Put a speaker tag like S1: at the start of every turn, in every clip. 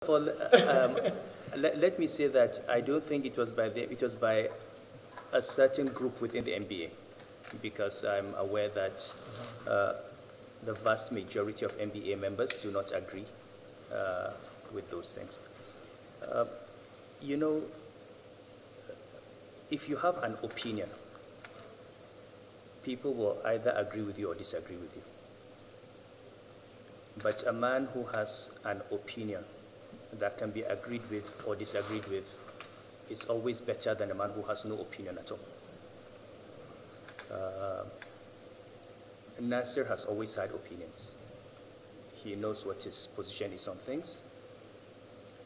S1: Well, let me say that I don't think it was by a certain group within the NBA, because I'm aware that the vast majority of NBA members do not agree with those things. You know, if you have an opinion, people will either agree with you or disagree with you. But a man who has an opinion that can be agreed with or disagreed with is always better than a man who has no opinion at all. Nasir has always had opinions. He knows what his position is on things.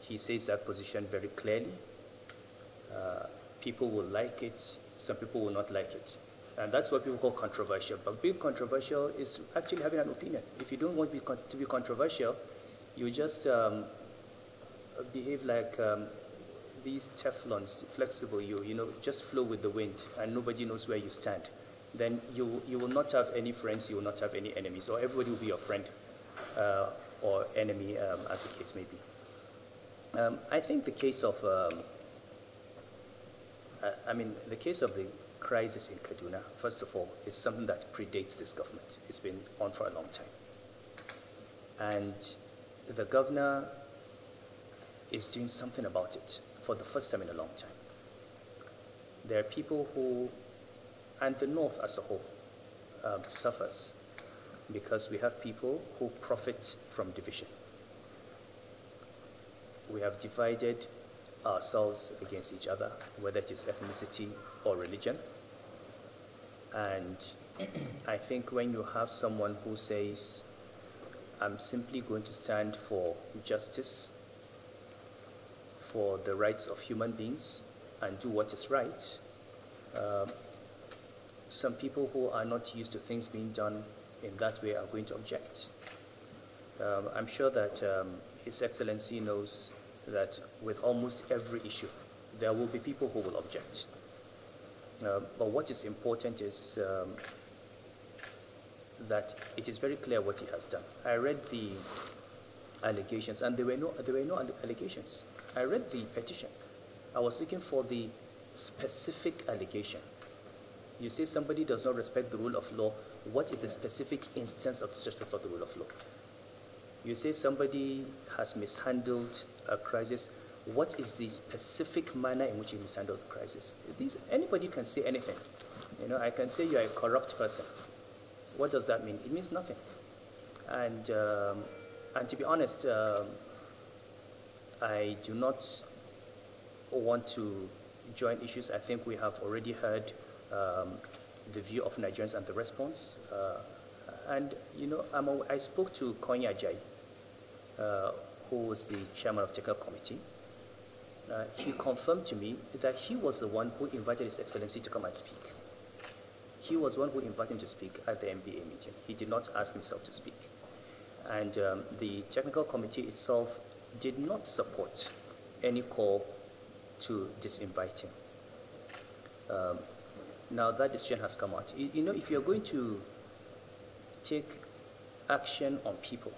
S1: He says that position very clearly. People will like it, some people will not like it. And that's what people call controversial. But being controversial is actually having an opinion. If you don't want to be controversial, you just behave like these Teflons, flexible, you know, just flow with the wind and nobody knows where you stand. Then you will not have any friends, you will not have any enemies, or everybody will be your friend or enemy, as the case may be. I think the case of, the case of the crisis in Kaduna, first of all, is something that predates this government. It's been on for a long time. And the governor is doing something about it for the first time in a long time. There are people who, and the North as a whole, suffers because we have people who profit from division. We have divided ourselves against each other, whether it is ethnicity or religion. And I think when you have someone who says, I'm simply going to stand for justice, for the rights of human beings, and do what is right, some people who are not used to things being done in that way are going to object. I'm sure that His Excellency knows that with almost every issue, there will be people who will object. But what is important is that it is very clear what he has done. I read the allegations, and there were no allegations. I read the petition. I was looking for the specific allegation. You say somebody does not respect the rule of law. What is the specific instance of disrespect for the rule of law? You say somebody has mishandled a crisis. What is the specific manner in which he mishandled the crisis? Anybody can say anything. You know, I can say you are a corrupt person. What does that mean? It means nothing. And to be honest, I do not want to join issues. I think we have already heard the view of Nigerians and the response. And, you know, I spoke to Konya Ajayi, who was the chairman of the technical committee. He confirmed to me that he was the one who invited His Excellency to come and speak. He was the one who invited him to speak at the MBA meeting. He did not ask himself to speak. And the technical committee itself did not support any call to disinvite him. Now that decision has come out. You know, if you're going to take action on people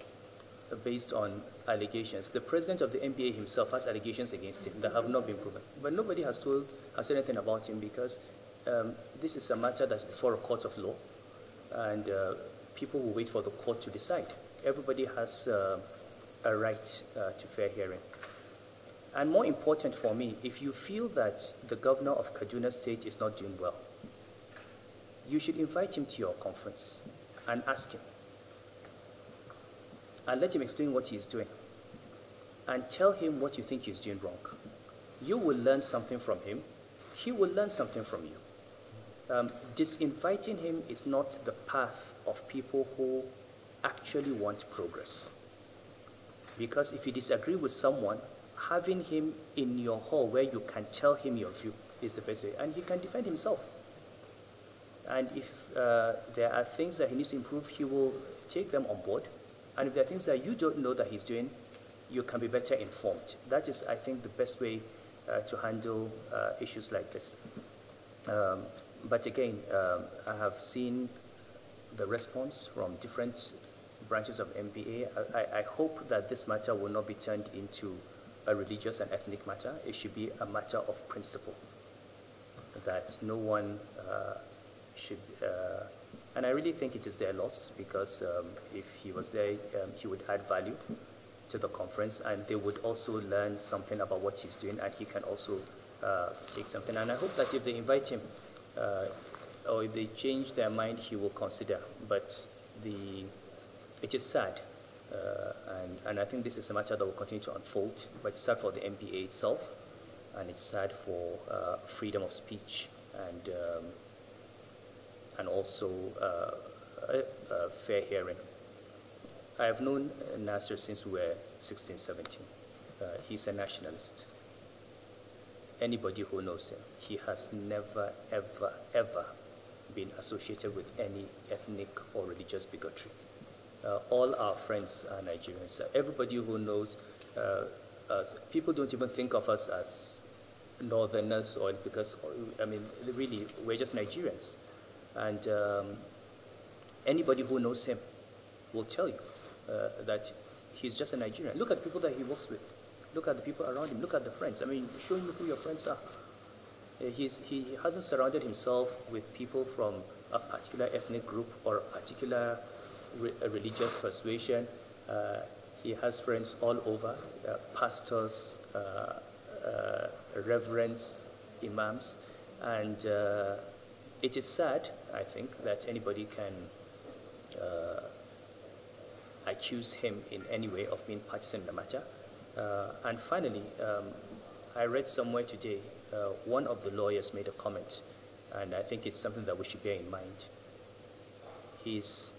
S1: based on allegations, the president of the NBA himself has allegations against him that have not been proven. But nobody has said anything about him because this is a matter that's before a court of law, and people will wait for the court to decide. Everybody has a right to fair hearing. And more important for me, if you feel that the governor of Kaduna State is not doing well, you should invite him to your conference and ask him. And let him explain what he is doing. And tell him what you think he's doing wrong. You will learn something from him. He will learn something from you. Disinviting him is not the path of people who actually want progress. Because if you disagree with someone, having him in your hall where you can tell him your view is the best way. And he can defend himself. And if there are things that he needs to improve, he will take them on board. And if there are things that you don't know that he's doing, you can be better informed. That is, I think, the best way to handle issues like this. But again, I have seen the response from different branches of MBA. I hope that this matter will not be turned into a religious and ethnic matter. It should be a matter of principle, that no one should, and I really think it is their loss, because if he was there, he would add value to the conference, and they would also learn something about what he's doing, and he can also take something. And I hope that if they invite him, or if they change their mind, he will consider. But it is sad, and I think this is a matter that will continue to unfold, but it's sad for the MBA itself, and it's sad for freedom of speech, and also fair hearing. I have known Nasir since we were 16, 17. He's a nationalist. Anybody who knows him, he has never, ever, ever been associated with any ethnic or religious bigotry. All our friends are Nigerians. Everybody who knows us, people don't even think of us as northerners, or because, I mean, really, we're just Nigerians. And anybody who knows him will tell you that he's just a Nigerian. Look at the people that he works with. Look at the people around him. Look at the friends. I mean, show me who your friends are. He hasn't surrounded himself with people from a particular ethnic group or a particular religious persuasion. He has friends all over, pastors, reverends, imams, and it is sad, I think, that anybody can accuse him in any way of being partisan in the matter. And finally, I read somewhere today, one of the lawyers made a comment, and I think it's something that we should bear in mind. He's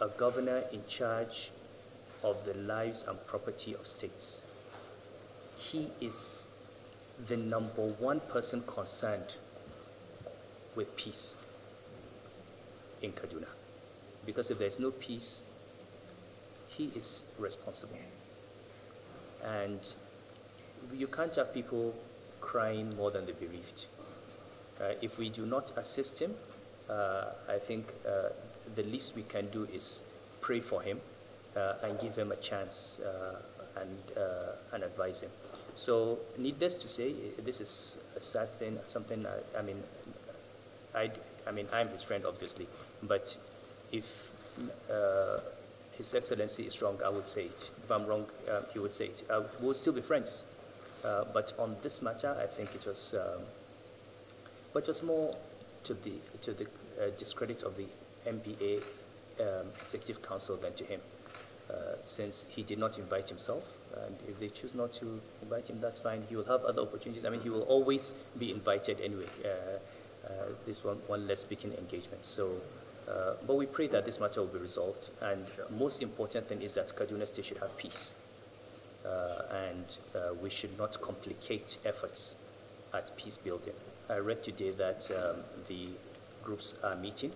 S1: a governor in charge of the lives and property of states. He is the #1 person concerned with peace in Kaduna. Because if there's no peace, he is responsible. And you can't have people crying more than the bereaved. If we do not assist him, I think the least we can do is pray for him and give him a chance and advise him. So needless to say, this is a sad thing, something, I mean, I'm his friend, obviously, but if His Excellency is wrong, I would say it. If I'm wrong, he would say it. We'll still be friends. But on this matter, I think it was, but it was more to the discredit of the MBA Executive Council than to him, since he did not invite himself. And if they choose not to invite him, that's fine. He will have other opportunities. I mean, he will always be invited anyway. This one less speaking engagement. So, but we pray that this matter will be resolved. And most important thing is that Kaduna State should have peace. And we should not complicate efforts at peace building. I read today that the groups are meeting,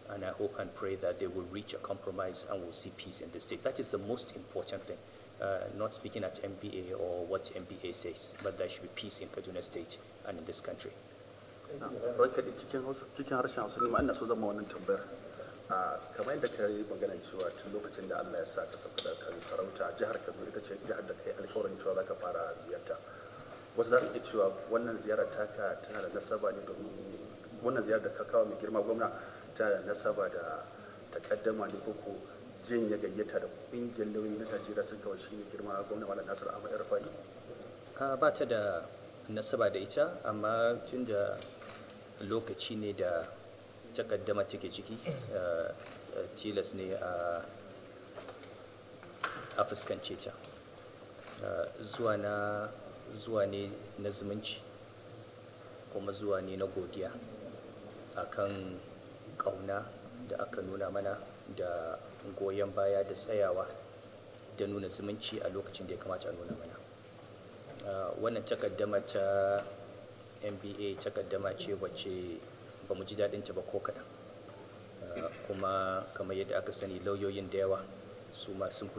S1: and I hope and pray that they will reach a compromise and we'll see peace in the state. That is the most important thing. Not speaking at MBA or what MBA says, but there should be peace in Kaduna State and in this country.
S2: Cikin harshen Hausa, ma ina so zama wannan tambayar. Kamar yadda ka yi magana cewa tun lokacin da Allah ya sa ka sauka da kan sarauta, jihar Kaduna ita ce jihar da kai alƙawarin cewa za ka fara ziyarta. Wasu za su iya cewa wannan ziyarar taka tana da nasaba ne domin wannan ziyarar da ka kawo mai girma gwamna tana da nasaba da takaddama ne ko jin ya gayyata da ƙungiyar lauyoyi na Najeriya sun kawo shi mai girma gwamna Malam Nasir Ahmad el-Rufai.
S1: Ba ta da nasaba da ita, amma tun da lokaci ne da takaddama take ciki, tilas ne a fuskance ta. Zuwa ne na zumunci, kuma zuwa ne na godiya akan ƙauna da aka nuna mana da goyon baya da tsayawa da nuna zumunci a lokacin da ya kamata a nuna mana. Wannan takaddama ta MBA takaddama ce wacce ba mu ji daɗin ta ba ko kaɗan, kuma kamar yadda aka sani lauyoyin da yawa su ma sun